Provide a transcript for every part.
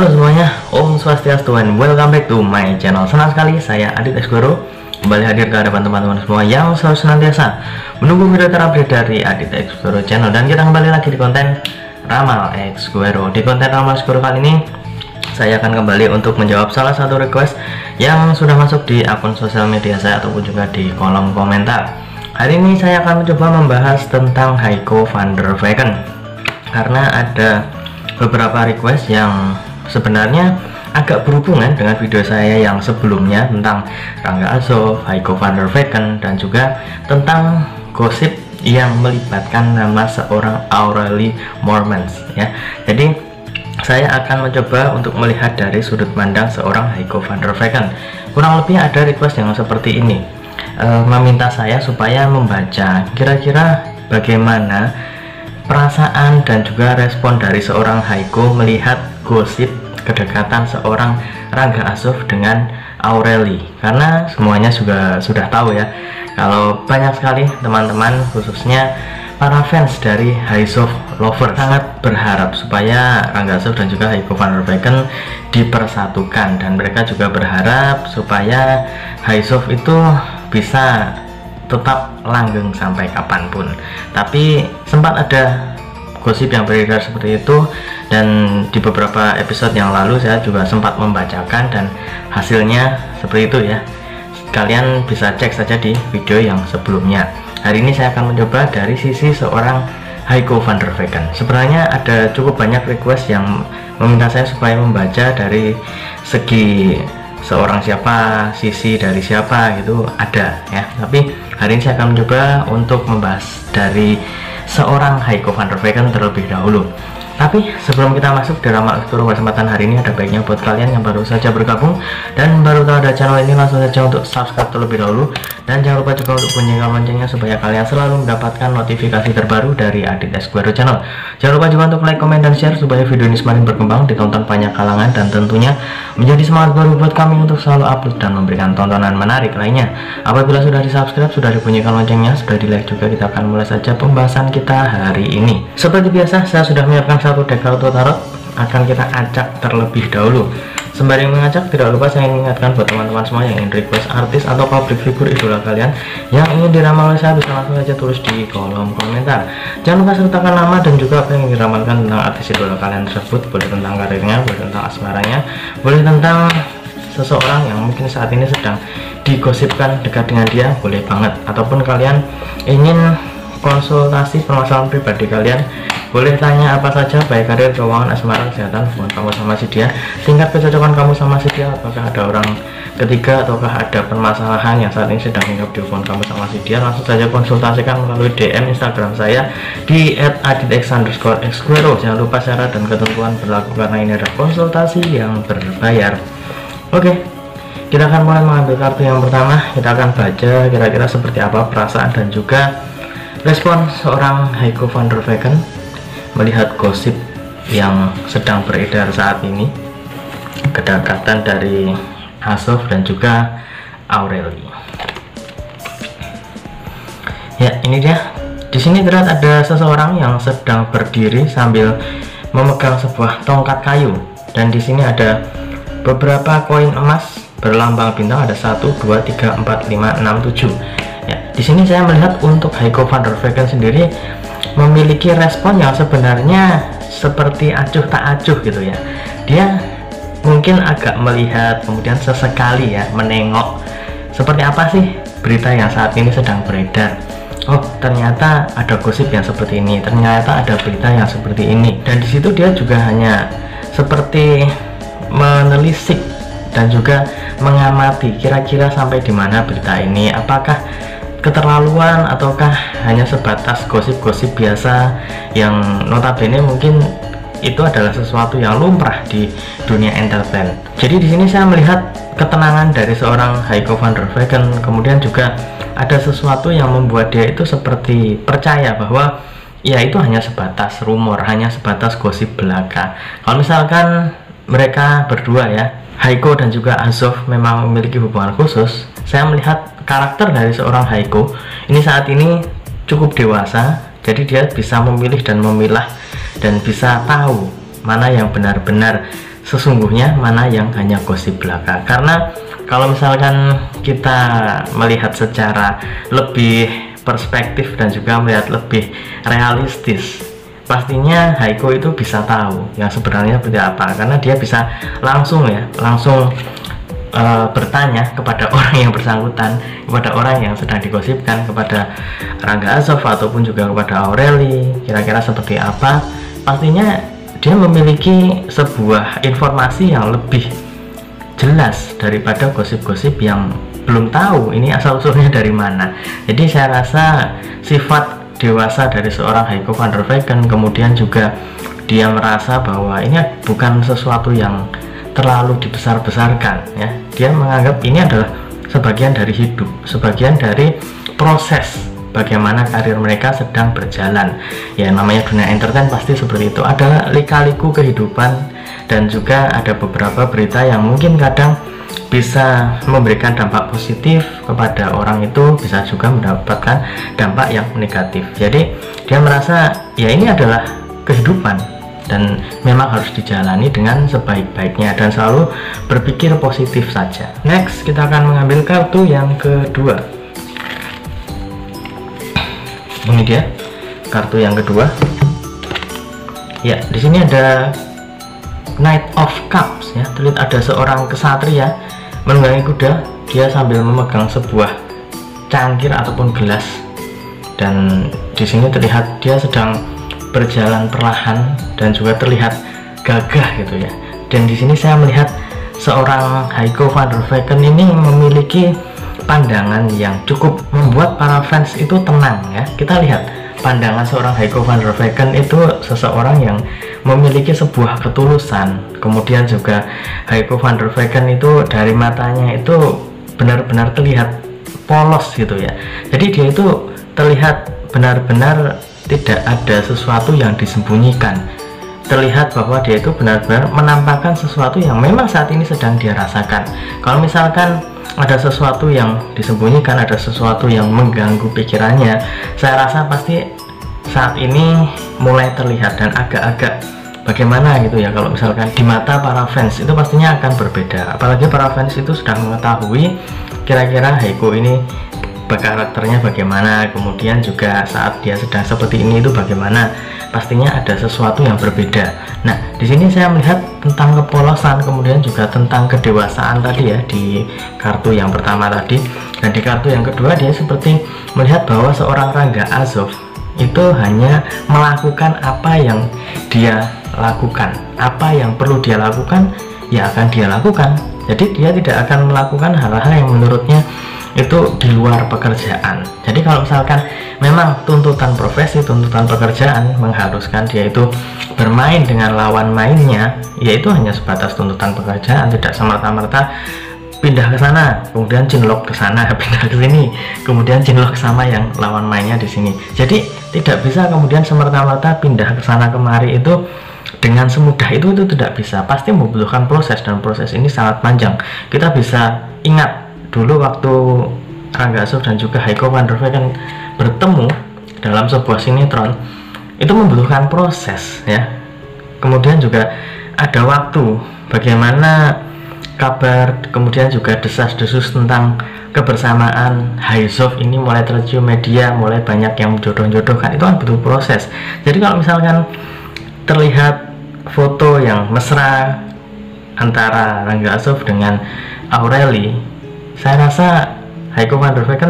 Halo semuanya, Om Swastiastu and welcome back to my channel. Senang sekali saya Adit X-Guero kembali hadir ke hadapan teman-teman semua yang selalu senantiasa menunggu video terupdate dari Adit X-Guero channel. Dan kita kembali lagi di konten Ramal X-Guero. Di konten Ramal X-Guero kali ini saya akan kembali untuk menjawab salah satu request yang sudah masuk di akun sosial media saya ataupun juga di kolom komentar. Hari ini saya akan mencoba membahas tentang Heiko van der Vecken karena ada beberapa request yang sebenarnya agak berhubungan dengan video saya yang sebelumnya tentang Rangga Azov, Heiko van der Vecken, dan juga tentang gosip yang melibatkan nama seorang Aurelie Moermans ya. Jadi saya akan mencoba untuk melihat dari sudut pandang seorang Heiko van der Vecken. Kurang lebih ada request yang seperti ini, meminta saya supaya membaca kira-kira bagaimana perasaan dan juga respon dari seorang Heiko melihat gosip kedekatan seorang Rangga Azov dengan Aurelie. Karena semuanya juga sudah tahu ya, kalau banyak sekali teman-teman khususnya para fans dari Azov lover sangat berharap supaya Rangga Azov dan juga Heiko van der Vecken dipersatukan, dan mereka juga berharap supaya Azov itu bisa tetap langgeng sampai kapanpun. Tapi sempat ada gosip yang beredar seperti itu, dan di beberapa episode yang lalu saya juga sempat membacakan dan hasilnya seperti itu ya. Kalian bisa cek saja di video yang sebelumnya. Hari ini saya akan mencoba dari sisi seorang Heiko van der Vecken. Sebenarnya ada cukup banyak request yang meminta saya supaya membaca dari segi seorang siapa, sisi dari siapa gitu ada ya. Tapi hari ini saya akan mencoba untuk membahas dari seorang Heiko van der Vecken terlebih dahulu. Tapi sebelum kita masuk di Ramal X-Guero kesempatan hari ini, ada baiknya buat kalian yang baru saja bergabung dan baru tahu ada channel ini, langsung saja untuk subscribe terlebih dahulu, dan jangan lupa juga untuk bunyikan loncengnya supaya kalian selalu mendapatkan notifikasi terbaru dari Adit X-Guero channel. Jangan lupa juga untuk like, komen, dan share supaya video ini semakin berkembang, ditonton banyak kalangan, dan tentunya menjadi semangat baru buat kami untuk selalu upload dan memberikan tontonan menarik lainnya. Apabila sudah di subscribe, sudah dibunyikan loncengnya, sudah di like juga, kita akan mulai saja pembahasan kita hari ini. Seperti biasa, saya sudah menyiapkan satu deck kartu tarot, akan kita acak terlebih dahulu. Sembari mengacak, tidak lupa saya ingin mengingatkan buat teman-teman semua yang ingin request artis atau public figure idola kalian yang ingin diramal oleh saya, bisa langsung saja tulis di kolom komentar. Jangan lupa sertakan nama dan juga apa yang ingin diramalkan tentang artis idola kalian tersebut. Boleh tentang karirnya, boleh tentang asmaranya, boleh tentang seseorang yang mungkin saat ini sedang digosipkan dekat dengan dia, boleh banget. Ataupun kalian ingin konsultasi permasalahan pribadi kalian, boleh tanya apa saja, baik karir, keuangan, asmara, kesehatan, hubungan kamu sama si dia, tingkat kecocokan kamu sama si dia, apakah ada orang ketiga ataukah ada permasalahan yang saat ini sedang hinggap di hubungan kamu sama si dia, langsung saja konsultasikan melalui DM Instagram saya di @aditx_xguero. Jangan lupa syarat dan ketentuan berlaku karena ini adalah konsultasi yang berbayar. Oke, kita akan mulai mengambil kartu yang pertama. Kita akan baca kira-kira seperti apa perasaan dan juga respon seorang Heiko van der Vecken melihat gosip yang sedang beredar saat ini, kedekatan dari Azov dan juga Aurelie. Ya, ini dia. Di sini terlihat ada seseorang yang sedang berdiri sambil memegang sebuah tongkat kayu, dan di sini ada beberapa koin emas berlambang bintang, ada 1, 2, 3, 4, 5, 6, 7. Ya, di sini saya melihat untuk Heiko van der Vecken sendiri memiliki respon yang sebenarnya seperti acuh tak acuh gitu ya. Dia mungkin agak melihat, kemudian sesekali ya menengok seperti apa sih berita yang saat ini sedang beredar. Oh, ternyata ada gosip yang seperti ini, ternyata ada berita yang seperti ini, dan di situ dia juga hanya seperti menelisik dan juga mengamati kira-kira sampai di mana berita ini, apakah keterlaluan ataukah hanya sebatas gosip-gosip biasa yang notabene mungkin itu adalah sesuatu yang lumrah di dunia entertain. Jadi di sini saya melihat ketenangan dari seorang Heiko van der Vecken, kemudian juga ada sesuatu yang membuat dia itu seperti percaya bahwa ya itu hanya sebatas rumor, hanya sebatas gosip belaka. Kalau misalkan mereka berdua ya, Heiko dan juga Azov, memang memiliki hubungan khusus, saya melihat karakter dari seorang Heiko ini saat ini cukup dewasa, jadi dia bisa memilih dan memilah dan bisa tahu mana yang benar-benar sesungguhnya, mana yang hanya gosip belaka. Karena kalau misalkan kita melihat secara lebih perspektif dan juga melihat lebih realistis, pastinya Heiko itu bisa tahu yang sebenarnya seperti apa, karena dia bisa langsung bertanya kepada orang yang bersangkutan, kepada orang yang sedang digosipkan, kepada Rangga Azov ataupun juga kepada Aureli, kira-kira seperti apa. Pastinya dia memiliki sebuah informasi yang lebih jelas daripada gosip-gosip yang belum tahu ini asal-usulnya dari mana. Jadi saya rasa sifat dewasa dari seorang Heiko van der Weycken, kemudian juga dia merasa bahwa ini bukan sesuatu yang terlalu dibesar-besarkan ya. Dia menganggap ini adalah sebagian dari hidup, sebagian dari proses bagaimana karir mereka sedang berjalan. Ya namanya dunia entertain pasti seperti itu, ada lika-liku kehidupan dan juga ada beberapa berita yang mungkin kadang bisa memberikan dampak positif kepada orang itu, bisa juga mendapatkan dampak yang negatif. Jadi dia merasa ya ini adalah kehidupan dan memang harus dijalani dengan sebaik-baiknya dan selalu berpikir positif saja. Next, kita akan mengambil kartu yang kedua. Ini dia kartu yang kedua. Ya, di sini ada Knight of Cups ya. Terlihat ada seorang kesatria menunggangi kuda, dia sambil memegang sebuah cangkir ataupun gelas, dan di sini terlihat dia sedang berjalan perlahan dan juga terlihat gagah gitu ya. Dan di sini saya melihat seorang Heiko van der Weycken ini memiliki pandangan yang cukup membuat para fans itu tenang ya. Kita lihat pandangan seorang Heiko van der Weycken itu seseorang yang memiliki sebuah ketulusan. Kemudian juga Heiko van der Weycken itu dari matanya itu benar-benar terlihat polos gitu ya. Jadi dia itu terlihat benar-benar tidak ada sesuatu yang disembunyikan. Terlihat bahwa dia itu benar-benar menampakkan sesuatu yang memang saat ini sedang dia rasakan. Kalau misalkan ada sesuatu yang disembunyikan, ada sesuatu yang mengganggu pikirannya, saya rasa pasti saat ini mulai terlihat dan agak-agak bagaimana gitu ya. Kalau misalkan di mata para fans itu pastinya akan berbeda, apalagi para fans itu sudah mengetahui kira-kira Heiko ini karakternya bagaimana, kemudian juga saat dia sedang seperti ini itu bagaimana, pastinya ada sesuatu yang berbeda. Nah, di sini saya melihat tentang kepolosan, kemudian juga tentang kedewasaan tadi ya di kartu yang pertama tadi, dan di kartu yang kedua dia seperti melihat bahwa seorang Rangga Azov itu hanya melakukan apa yang dia lakukan, apa yang perlu dia lakukan ya akan dia lakukan. Jadi dia tidak akan melakukan hal-hal yang menurutnya itu di luar pekerjaan. Jadi kalau misalkan memang tuntutan profesi, tuntutan pekerjaan mengharuskan dia itu bermain dengan lawan mainnya, yaitu hanya sebatas tuntutan pekerjaan, tidak semerta-merta pindah ke sana, kemudian cinlok ke sana, pindah ke sini, kemudian cinlok sama yang lawan mainnya di sini. Jadi tidak bisa kemudian semerta-merta pindah ke sana kemari itu dengan semudah itu tidak bisa. Pasti membutuhkan proses, dan proses ini sangat panjang. Kita bisa ingat dulu waktu Rangga Azov dan juga Heiko van der Weycken bertemu dalam sebuah sinetron, itu membutuhkan proses ya. Kemudian juga ada waktu, bagaimana kabar, kemudian juga desas-desus tentang kebersamaan Heizov ini mulai tercium media, mulai banyak yang menjodoh-jodohkan, itu kan butuh proses. Jadi kalau misalkan terlihat foto yang mesra antara Rangga Azov dengan Aureli, saya rasa Heiko van der Weycken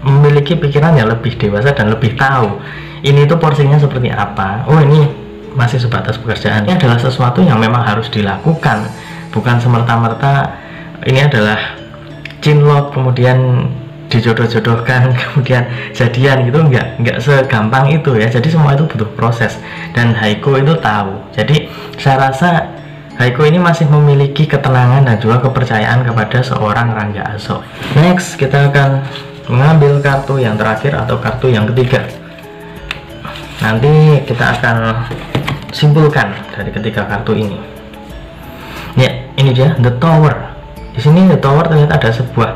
memiliki pikiran yang lebih dewasa dan lebih tahu ini itu porsinya seperti apa. Oh, ini masih sebatas pekerjaan, ini adalah sesuatu yang memang harus dilakukan, bukan semerta-merta ini adalah cinlok kemudian dijodoh-jodohkan kemudian jadian gitu. Enggak segampang itu ya. Jadi semua itu butuh proses dan Heiko itu tahu. Jadi saya rasa Heiko ini masih memiliki ketenangan dan juga kepercayaan kepada seorang Rangga Azov. Next, kita akan mengambil kartu yang terakhir atau kartu yang ketiga. Nanti kita akan simpulkan dari ketiga kartu ini. Ya, ini dia The Tower. Di sini The Tower terlihat ada sebuah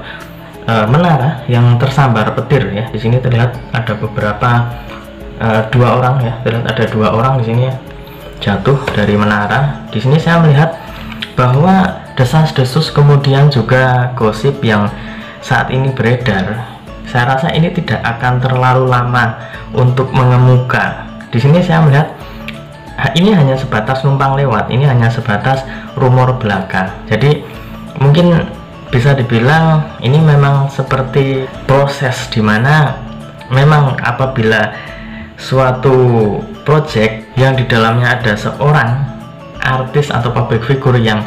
menara yang tersambar petir ya. Di sini terlihat ada beberapa dua orang ya. Terlihat ada dua orang di sini ya, jatuh dari menara. Di sini saya melihat bahwa desas-desus kemudian juga gosip yang saat ini beredar, saya rasa ini tidak akan terlalu lama untuk mengemuka. Di sini saya melihat ini hanya sebatas numpang lewat, ini hanya sebatas rumor belaka. Jadi mungkin bisa dibilang ini memang seperti proses dimana memang apabila suatu project yang di dalamnya ada seorang artis atau public figure yang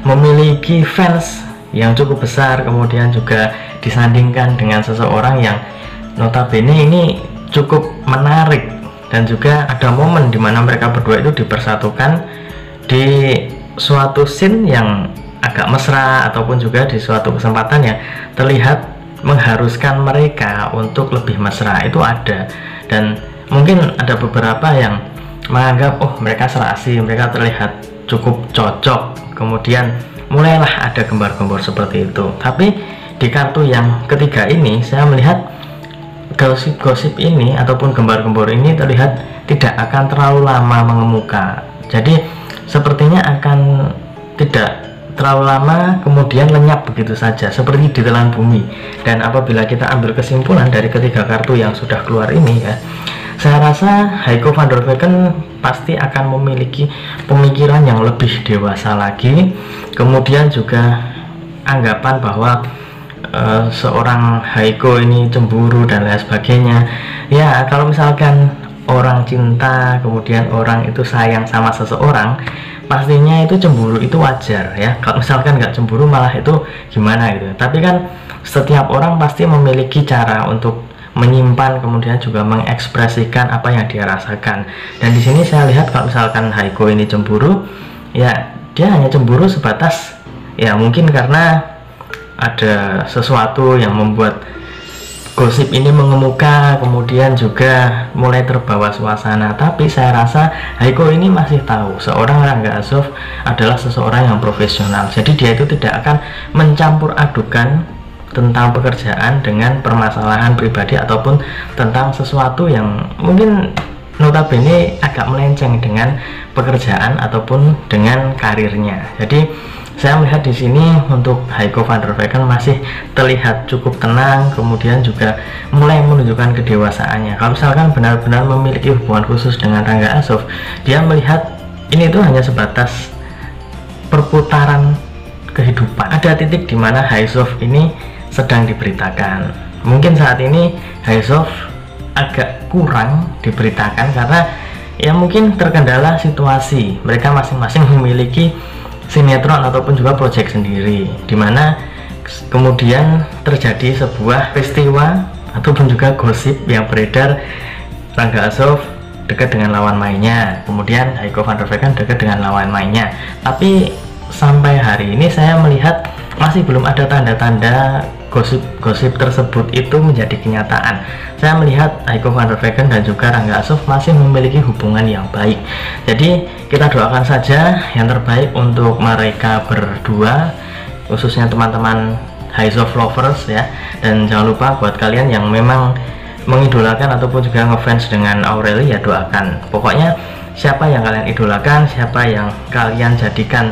memiliki fans yang cukup besar, kemudian juga disandingkan dengan seseorang yang notabene ini cukup menarik, dan juga ada momen di mana mereka berdua itu dipersatukan di suatu scene yang agak mesra, ataupun juga di suatu kesempatan yang terlihat mengharuskan mereka untuk lebih mesra, itu ada. Dan mungkin ada beberapa yang menganggap oh mereka serasi, mereka terlihat cukup cocok, kemudian mulailah ada gembar-gembor seperti itu. Tapi di kartu yang ketiga ini saya melihat gosip-gosip ini ataupun gembar-gembor ini terlihat tidak akan terlalu lama mengemuka. Jadi sepertinya akan tidak terlalu lama kemudian lenyap begitu saja seperti ditelan bumi. Dan apabila kita ambil kesimpulan dari ketiga kartu yang sudah keluar ini ya, saya rasa Heiko van der Weycken pasti akan memiliki pemikiran yang lebih dewasa lagi, kemudian juga anggapan bahwa seorang Heiko ini cemburu dan lain sebagainya. Ya kalau misalkan orang cinta kemudian orang itu sayang sama seseorang, pastinya itu cemburu itu wajar ya. Kalau misalkan nggak cemburu malah itu gimana gitu. Tapi kan setiap orang pasti memiliki cara untuk menyimpan kemudian juga mengekspresikan apa yang dia rasakan. Dan di sini saya lihat kalau misalkan Heiko ini cemburu, ya dia hanya cemburu sebatas ya mungkin karena ada sesuatu yang membuat gosip ini mengemuka, kemudian juga mulai terbawa suasana. Tapi saya rasa Heiko ini masih tahu seorang Rangga Azov adalah seseorang yang profesional, jadi dia itu tidak akan mencampur adukan tentang pekerjaan dengan permasalahan pribadi ataupun tentang sesuatu yang mungkin notabene agak melenceng dengan pekerjaan ataupun dengan karirnya. Jadi saya melihat di sini untuk Heiko van der Weycken masih terlihat cukup tenang, kemudian juga mulai menunjukkan kedewasaannya. Kalau misalkan benar-benar memiliki hubungan khusus dengan Rangga Azov, dia melihat ini tuh hanya sebatas perputaran kehidupan. Ada titik di mana Azov ini sedang diberitakan. Mungkin saat ini Azov agak kurang diberitakan karena ya mungkin terkendala situasi. Mereka masing-masing memiliki sinetron ataupun juga proyek sendiri, dimana kemudian terjadi sebuah peristiwa ataupun juga gosip yang beredar Rangga Azov dekat dengan lawan mainnya, kemudian Heiko van der Weycken dekat dengan lawan mainnya. Tapi sampai hari ini saya melihat masih belum ada tanda-tanda gosip-gosip tersebut itu menjadi kenyataan. Saya melihat Heiko van der Weycken dan juga Rangga Azov masih memiliki hubungan yang baik. Jadi kita doakan saja yang terbaik untuk mereka berdua, khususnya teman-teman Azov lovers ya. Dan jangan lupa buat kalian yang memang mengidolakan ataupun juga ngefans dengan Aureli, ya doakan. Pokoknya siapa yang kalian idolakan, siapa yang kalian jadikan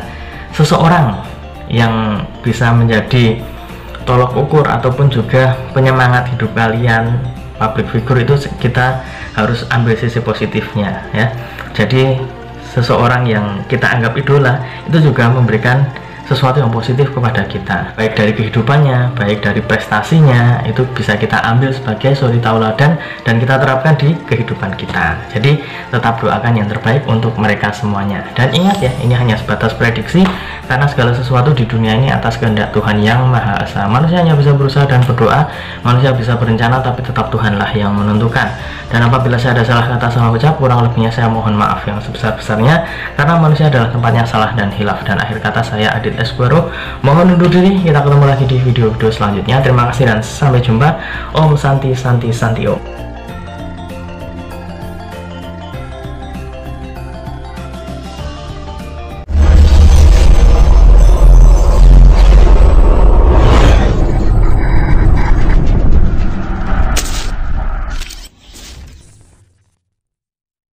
seseorang yang bisa menjadi tolok ukur ataupun juga penyemangat hidup kalian, public figure, itu kita harus ambil sisi positifnya ya. Jadi seseorang yang kita anggap idola itu juga memberikan sesuatu yang positif kepada kita, baik dari kehidupannya, baik dari prestasinya, itu bisa kita ambil sebagai suri tauladan dan kita terapkan di kehidupan kita. Jadi tetap doakan yang terbaik untuk mereka semuanya. Dan ingat ya, ini hanya sebatas prediksi, karena segala sesuatu di dunia ini atas kehendak Tuhan Yang Maha Esa. Manusia hanya bisa berusaha dan berdoa, manusia bisa berencana, tapi tetap Tuhanlah yang menentukan. Dan apabila saya ada salah kata, salah ucap, kurang lebihnya saya mohon maaf yang sebesar-besarnya, karena manusia adalah tempatnya salah dan hilaf. Dan akhir kata saya Adit Esquero mohon undur diri. Kita ketemu lagi di video-video selanjutnya. Terima kasih dan sampai jumpa. Om Santi Santi Santi Om.